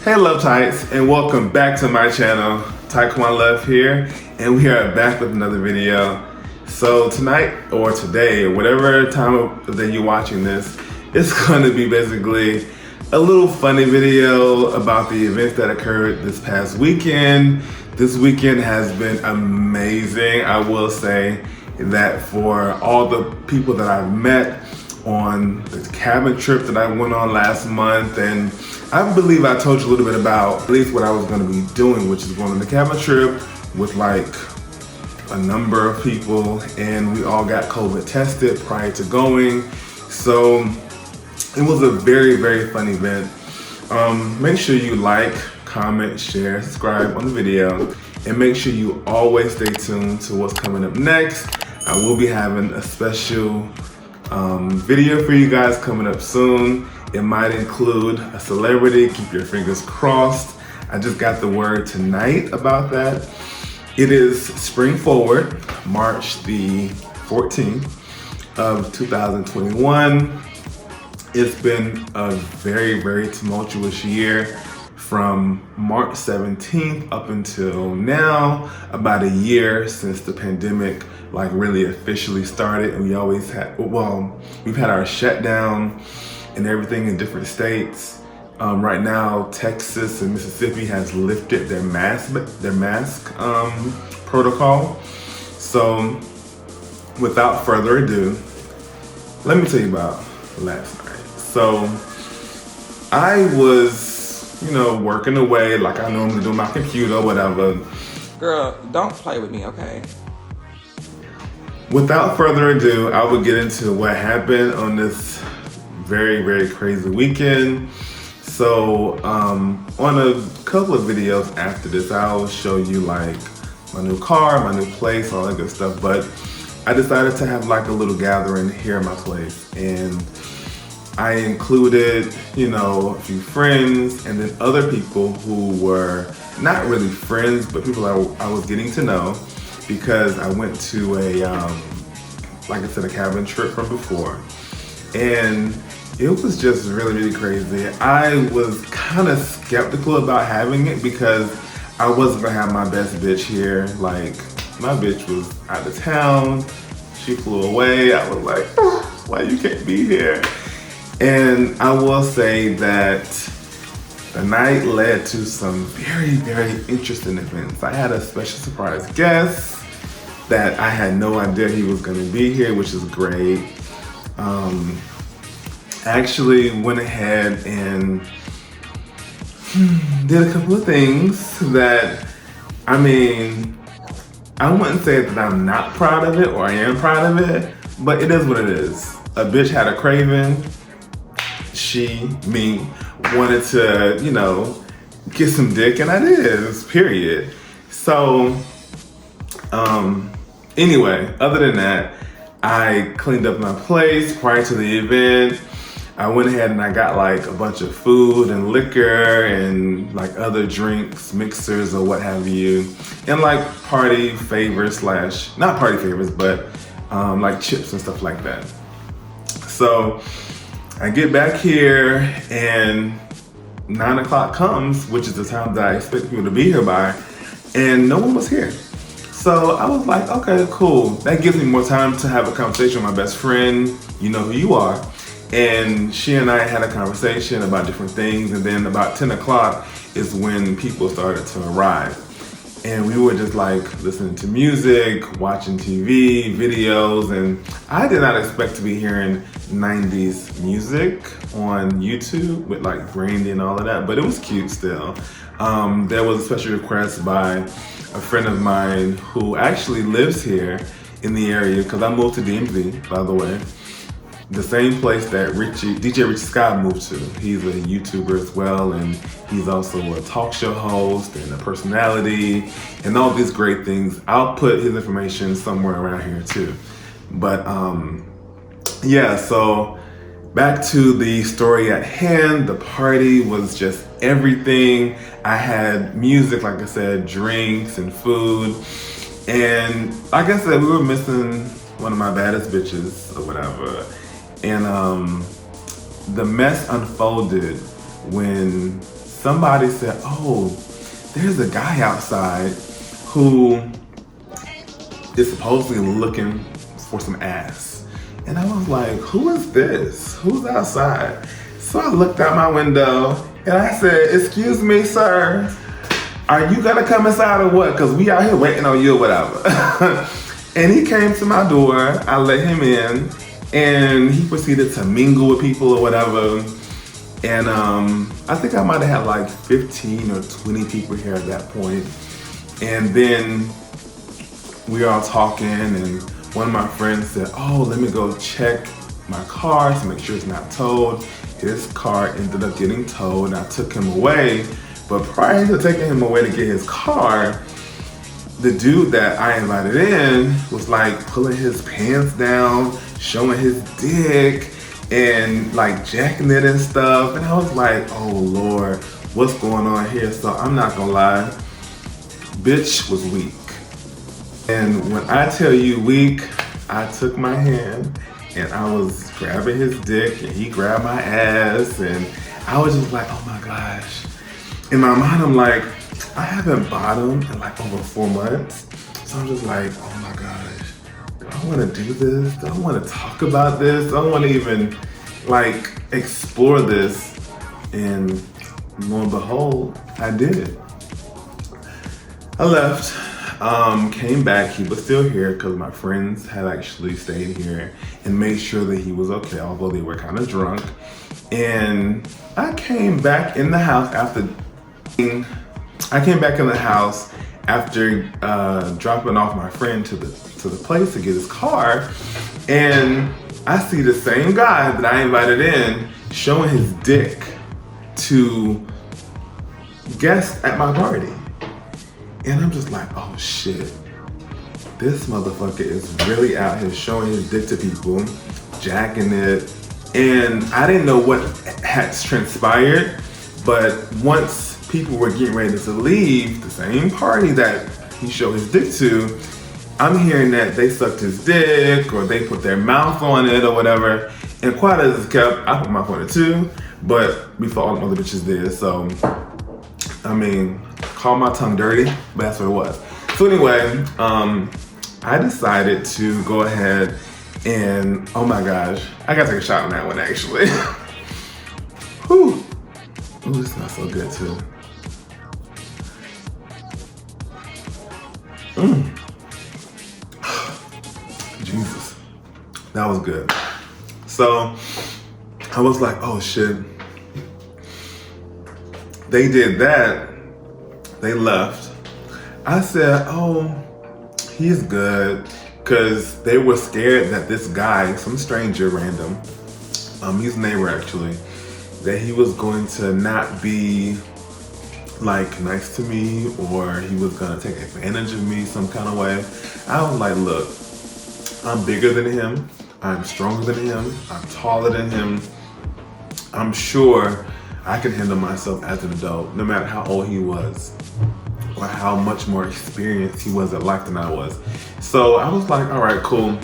Hey Love Tights, and welcome back to my channel. Tyquan Love here, and we are back with another video. So tonight, or today, or whatever time of day you're watching this, it's going to be basically a little funny video about the events that occurred this past weekend. This weekend has been amazing. I will say that for all the people that I've met on the cabin trip that I went on last month, and I believe I told you a little bit about at least what I was going to be doing, which is going on the cabin trip with like a number of people, and we all got COVID tested prior to going. So it was a very, very fun event. Make sure you like, comment, share, subscribe on the video, and make sure you always stay tuned to what's coming up next. I will be having a special video for you guys coming up soon. It might include a celebrity. Keep your fingers crossed. I just got the word tonight about that. It is Spring Forward, March the 14th of 2021. It's been a very, very tumultuous year from March 17th up until now, about a year since the pandemic like really officially started. And we always had, well, we've had our shutdown and everything in different states. Right now, Texas and Mississippi has lifted their mask protocol. So without further ado, let me tell you about last night. So I was, working away like I normally do on my computer or whatever. Girl, don't play with me, okay? Without further ado, I will get into what happened on this very, very crazy weekend. So on a couple of videos after this, I'll show you like my new car, my new place, all that good stuff. But I decided to have like a little gathering here in my place, and I included, a few friends and then other people who were not really friends, but people I was getting to know, because I went to a, like I said, a cabin trip from before. And it was just really, really crazy. I was kind of skeptical about having it because I wasn't gonna have my best bitch here. Like, my bitch was out of town. She flew away. I was like, oh, why you can't be here? And I will say that the night led to some very, very interesting events. I had a special surprise guest that I had no idea he was gonna be here, which is great. Actually went ahead and did a couple of things that, I wouldn't say that I'm not proud of it or I am proud of it, but it is what it is. A bitch had a craving. Me, wanted to, get some dick, and I did, period. So, anyway, other than that, I cleaned up my place prior to the event. I went ahead and I got like a bunch of food and liquor and like other drinks, mixers or what have you, and like party favors / not party favors, but like chips and stuff like that. So I get back here and 9 o'clock comes, which is the time that I expect people to be here by, and no one was here. So I was like, okay, cool. That gives me more time to have a conversation with my best friend, you know who you are. And she and I had a conversation about different things, and then about 10 o'clock is when people started to arrive. And we were just like listening to music, watching TV, videos, and I did not expect to be hearing 90s music on YouTube with like Brandy and all of that, but it was cute still. There was a special request by a friend of mine who actually lives here in the area, because I moved to DMV, by the way. The same place that DJ Richie Scott moved to. He's a YouTuber as well, and he's also a talk show host and a personality and all these great things. I'll put his information somewhere around here too. But yeah, so back to the story at hand. The party was just everything. I had music, like I said, drinks and food. And like I said, we were missing one of my baddest bitches or whatever. And the mess unfolded when somebody said, oh, there's a guy outside who is supposedly looking for some ass. And I was like, who is this? Who's outside? So I looked out my window and I said, excuse me, sir, are you gonna come inside or what? Cause we out here waiting on you or whatever. And he came to my door, I let him in, and he proceeded to mingle with people or whatever. And I think I might have had like 15 or 20 people here at that point. And then we were all talking, and one of my friends said, oh, let me go check my car to make sure it's not towed. His car ended up getting towed, and I took him away. But prior to taking him away to get his car, the dude that I invited in was like pulling his pants down, showing his dick, and like jacking it and stuff. And I was like, oh Lord, what's going on here? So I'm not gonna lie, bitch was weak. And when I tell you weak, I took my hand and I was grabbing his dick and he grabbed my ass, and I was just like, oh my gosh. In my mind, I'm like, I haven't bottomed in like over 4 months. So I'm just like, oh my gosh, do I wanna do this? Do I wanna talk about this? Do I wanna even like explore this? And lo and behold, I did. I left, came back, he was still here because my friends had actually stayed here and made sure that he was okay, although they were kind of drunk. And I came back in the house after dropping off my friend to the place to get his car, and I see the same guy that I invited in showing his dick to guests at my party. And I'm just like, oh shit, this motherfucker is really out here showing his dick to people, jacking it. And I didn't know what had transpired, but once people were getting ready to leave the same party that he showed his dick to, I'm hearing that they sucked his dick or they put their mouth on it or whatever. And quiet as it's kept, I put my phone in too, but before all the other bitches did. So, I mean, call my tongue dirty, but that's what it was. So anyway, I decided to go ahead and, oh my gosh, I gotta take a shot on that one actually. Whew. Ooh, this smells so good too. Jesus, that was good. So I was like, oh shit. They did that, they left. I said, oh, he's good. Cause they were scared that this guy, some stranger random, he's a neighbor actually, that he was going to not be like nice to me, or he was gonna take advantage of me some kind of way. I was like, look, I'm bigger than him, I'm stronger than him, I'm taller than him. I'm sure I can handle myself as an adult, no matter how old he was or how much more experienced he was at life than I was. So I was like, all right, cool.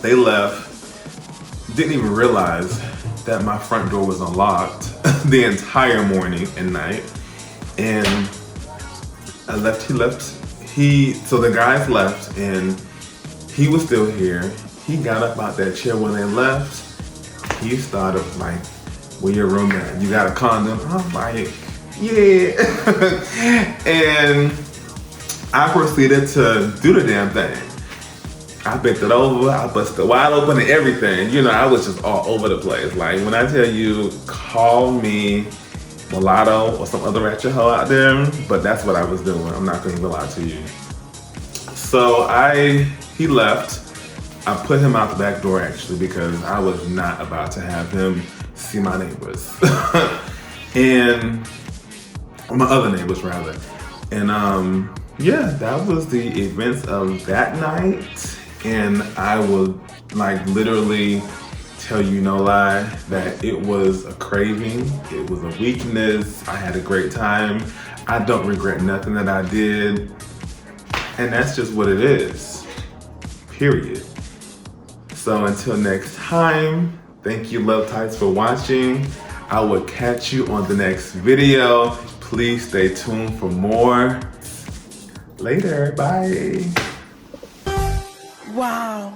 They left, didn't even realize that my front door was unlocked the entire morning and night. And I left, so the guys left and he was still here. He got up out that chair when they left. He started like, where your room at? You got a condom? I'm like, yeah. And I proceeded to do the damn thing. I bent it over, I busted wide open and everything. You know, I was just all over the place. Like when I tell you, call me mulatto or some other ratchet hoe out there, but that's what I was doing. I'm not gonna even lie to you. So he left. I put him out the back door actually because I was not about to have him see my neighbors. And my other neighbors rather. And yeah, that was the events of that night. And I will like literally tell you no lie that it was a craving, it was a weakness. I had a great time. I don't regret nothing that I did. And that's just what it is, period. So until next time, thank you Love Tights for watching. I will catch you on the next video. Please stay tuned for more. Later, bye. Wow.